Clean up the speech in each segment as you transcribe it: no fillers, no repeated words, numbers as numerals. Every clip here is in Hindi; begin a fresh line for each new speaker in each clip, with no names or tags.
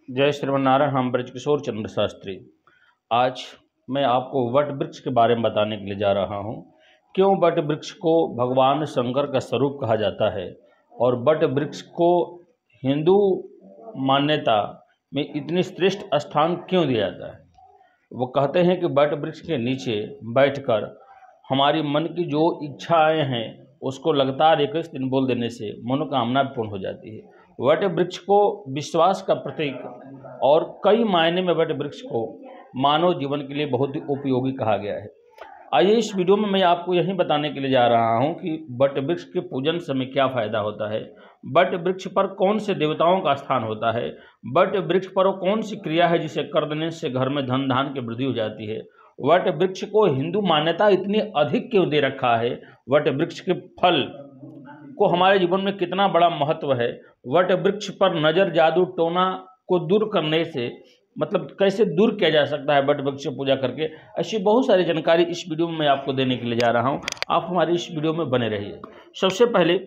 जय श्रीमन्नारायण। हम ब्रजकिशोर चंद्र शास्त्री। आज मैं आपको वट वृक्ष के बारे में बताने के लिए जा रहा हूँ। क्यों वट वृक्ष को भगवान शंकर का स्वरूप कहा जाता है और वट वृक्ष को हिंदू मान्यता में इतनी श्रेष्ठ स्थान क्यों दिया जाता है। वो कहते हैं कि वट वृक्ष के नीचे बैठकर हमारी मन की जो इच्छाएं हैं उसको लगातार 21 दिन बोल देने से मनोकामना पूर्ण हो जाती है। वट वृक्ष को विश्वास का प्रतीक और कई मायने में वट वृक्ष को मानव जीवन के लिए बहुत ही उपयोगी कहा गया है। आइए इस वीडियो में मैं आपको यही बताने के लिए जा रहा हूं कि वट वृक्ष के पूजन से हमें क्या फ़ायदा होता है, वट वृक्ष पर कौन से देवताओं का स्थान होता है, वट वृक्ष पर कौन सी क्रिया है जिसे कर देने से घर में धन धान की वृद्धि हो जाती है, वट वृक्ष को हिंदू मान्यता इतनी अधिक क्यों दे रखा है, वट वृक्ष के फल को हमारे जीवन में कितना बड़ा महत्व है, वट वृक्ष पर नज़र जादू टोना को दूर करने से मतलब कैसे दूर किया जा सकता है वट वृक्ष पूजा करके। ऐसी बहुत सारी जानकारी इस वीडियो में मैं आपको देने के लिए जा रहा हूं। आप हमारी इस वीडियो में बने रहिए। सबसे पहले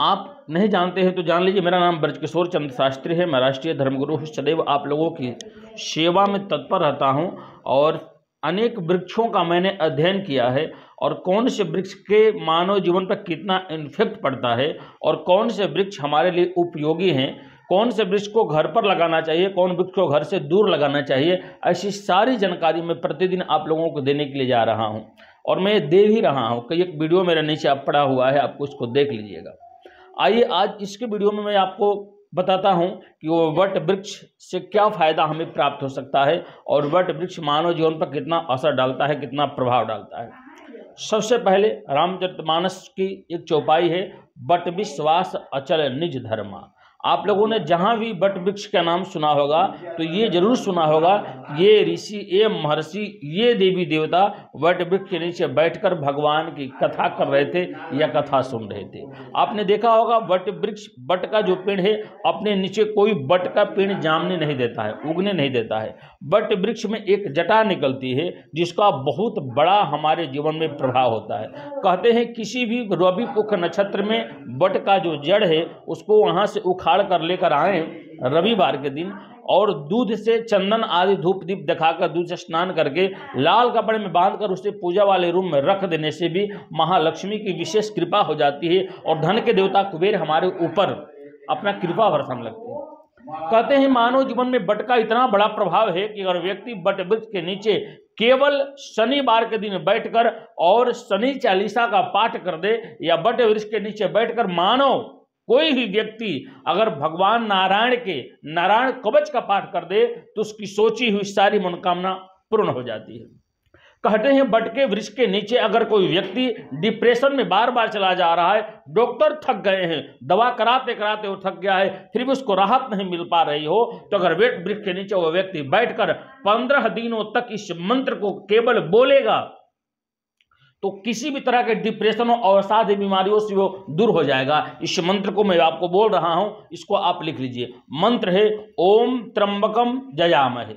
आप नहीं जानते हैं तो जान लीजिए, मेरा नाम ब्रजकिशोर चंद्र शास्त्री है। मैं राष्ट्रीय धर्मगुरु हूँ। सदैव आप लोगों की सेवा में तत्पर रहता हूँ और अनेक वृक्षों का मैंने अध्ययन किया है और कौन से वृक्ष के मानव जीवन पर कितना इन्फेक्ट पड़ता है और कौन से वृक्ष हमारे लिए उपयोगी हैं, कौन से वृक्ष को घर पर लगाना चाहिए, कौन वृक्ष को घर से दूर लगाना चाहिए, ऐसी सारी जानकारी मैं प्रतिदिन आप लोगों को देने के लिए जा रहा हूं और मैं दे भी रहा हूं। कई एक वीडियो मेरे नीचे आप पड़ा हुआ है, आपको उसको देख लीजिएगा। आइए आज इसके वीडियो में मैं आपको बताता हूं कि वो वट वृक्ष से क्या फ़ायदा हमें प्राप्त हो सकता है और वट वृक्ष मानव जीवन पर कितना असर डालता है, कितना प्रभाव डालता है। सबसे पहले रामचरितमानस की एक चौपाई है, वट विश्वास अचल निज धर्मा। आप लोगों ने जहाँ भी वट वृक्ष का नाम सुना होगा तो ये जरूर सुना होगा ये ऋषि, ये महर्षि, ये देवी देवता वट वृक्ष के नीचे बैठकर भगवान की कथा कर रहे थे या कथा सुन रहे थे। आपने देखा होगा वट वृक्ष, वट का जो पेड़ है अपने नीचे कोई वट का पेड़ जामने नहीं देता है, उगने नहीं देता है। वट वृक्ष में एक जटा निकलती है जिसका बहुत बड़ा हमारे जीवन में प्रभाव होता है। कहते हैं किसी भी रवि पुख नक्षत्र में वट का जो जड़ है उसको वहाँ से उखाड़ कर लेकर आए रविवार के दिन और दूध से चंदन आदि धूप दीप दिखाकर दूध से स्नान करके लाल कपड़े में बांधकर उसे पूजा वाले रूम में रख देने से भी महालक्ष्मी की विशेष कृपा हो जाती है और धन के देवता कुबेर हमारे ऊपर अपना कृपा बरसाने लगते हैं। कहते हैं मानव जीवन में वट का इतना बड़ा प्रभाव है कि अगर व्यक्ति वट वृक्ष के नीचे केवल शनिवार के दिन बैठकर और शनि चालीसा का पाठ कर दे या वट वृक्ष के नीचे बैठकर मानव कोई भी व्यक्ति अगर भगवान नारायण के नारायण कवच का पाठ कर दे तो उसकी सोची हुई सारी मनोकामना पूर्ण हो जाती है। कहते हैं वट के वृक्ष के नीचे अगर कोई व्यक्ति डिप्रेशन में बार बार चला जा रहा है, डॉक्टर थक गए हैं, दवा कराते कराते वो थक गया है, फिर भी उसको राहत नहीं मिल पा रही हो, तो अगर वट वृक्ष के नीचे वो व्यक्ति बैठकर 15 दिनों तक इस मंत्र को केवल बोलेगा तो किसी भी तरह के डिप्रेशन और अवसाद बीमारियों से वो दूर हो जाएगा। इस मंत्र को मैं आपको बोल रहा हूं, इसको आप लिख लीजिए। मंत्र है ओम त्र्यंबकम जजामहे,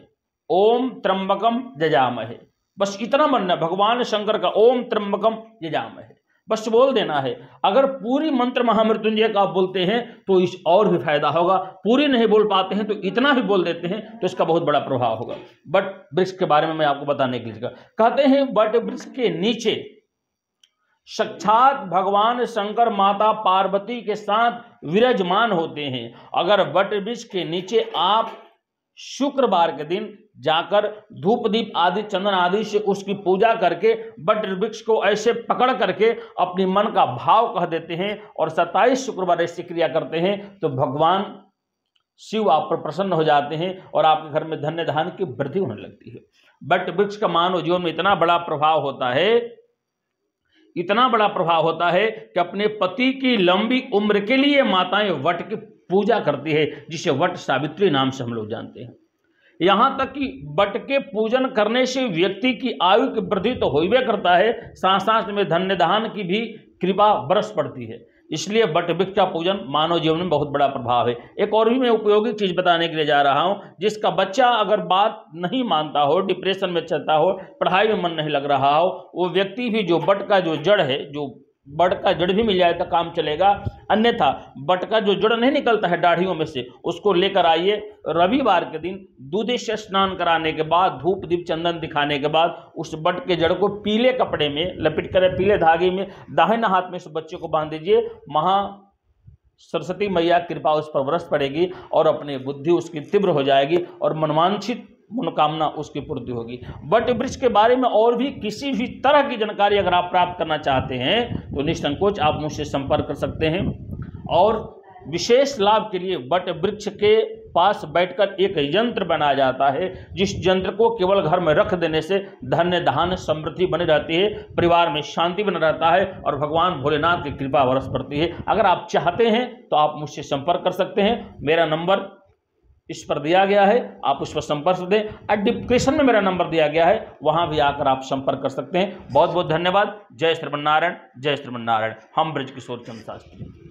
ओम त्र्यंबकम जजामहे। बस इतना मनना भगवान शंकर का ओम त्र्यंबकम जजामहे, बस बोल देना है। अगर पूरी मंत्र महामृत्युंजय का आप बोलते हैं तो इस और भी फायदा होगा, पूरी नहीं बोल पाते हैं तो इतना भी बोल देते हैं तो इसका बहुत बड़ा प्रभाव होगा। वट वृक्ष के बारे में मैं आपको बताने के लिए कहते हैं वट वृक्ष के नीचे साक्षात भगवान शंकर माता पार्वती के साथ विराजमान होते हैं। अगर वट वृक्ष के नीचे आप शुक्रवार के दिन जाकर धूप दीप आदि चंदन आदि से उसकी पूजा करके वट वृक्ष को ऐसे पकड़ करके अपनी मन का भाव कह देते हैं और 27 शुक्रवार ऐसी क्रिया करते हैं तो भगवान शिव आप पर प्रसन्न हो जाते हैं और आपके घर में धन्य धान की वृद्धि होने लगती है। वट वृक्ष का मानव जीवन में इतना बड़ा प्रभाव होता है, इतना बड़ा प्रभाव होता है कि अपने पति की लंबी उम्र के लिए माताएं वट की पूजा करती है, जिसे वट सावित्री नाम से हम लोग जानते हैं। यहां तक कि वट के पूजन करने से व्यक्ति की आयु की वृद्धि तो होइबे करता है, साथ साथ में धन्य धान की भी कृपा बरस पड़ती है। इसलिए वट वृक्ष का पूजन मानव जीवन में बहुत बड़ा प्रभाव है। एक और भी मैं उपयोगी चीज बताने के लिए जा रहा हूं, जिसका बच्चा अगर बात नहीं मानता हो, डिप्रेशन में चलता हो, पढ़ाई में मन नहीं लग रहा हो, वो व्यक्ति भी जो वट का जो जड़ है, जो बट का जड़ भी मिल जाए तो काम चलेगा, अन्यथा बट का जो जड़ नहीं निकलता है दाढ़ियों में से, उसको लेकर आइए। रविवार के दिन दूध से स्नान कराने के बाद, धूप दीप चंदन दिखाने के बाद, उस बट के जड़ को पीले कपड़े में लपेट कर, पीले धागे में दाहिने हाथ में इस बच्चे को बांध दीजिए। महा सरस्वती मैया कृपा उस पर बरस पड़ेगी और अपनी बुद्धि उसकी तीव्र हो जाएगी और मनवांछित मनोकामना उसकी पूर्ति होगी। वट वृक्ष के बारे में और भी किसी भी तरह की जानकारी अगर आप प्राप्त करना चाहते हैं तो निसंकोच आप मुझसे संपर्क कर सकते हैं। और विशेष लाभ के लिए वट वृक्ष के पास बैठकर एक यंत्र बनाया जाता है, जिस यंत्र को केवल घर में रख देने से धन्य धान्य समृद्धि बनी रहती है, परिवार में शांति बना रहता है और भगवान भोलेनाथ की कृपा बरस पड़ती है। अगर आप चाहते हैं तो आप मुझसे संपर्क कर सकते हैं। मेरा नंबर इस पर दिया गया है, आप उस पर संपर्क दें। और डिस्क्रिप्शन में मेरा नंबर दिया गया है, वहां भी आकर आप संपर्क कर सकते हैं। बहुत बहुत धन्यवाद। जय श्रीमन्नारायण, जय श्रीमन्नारायण। हम ब्रजकिशोर चंद्र शास्त्री।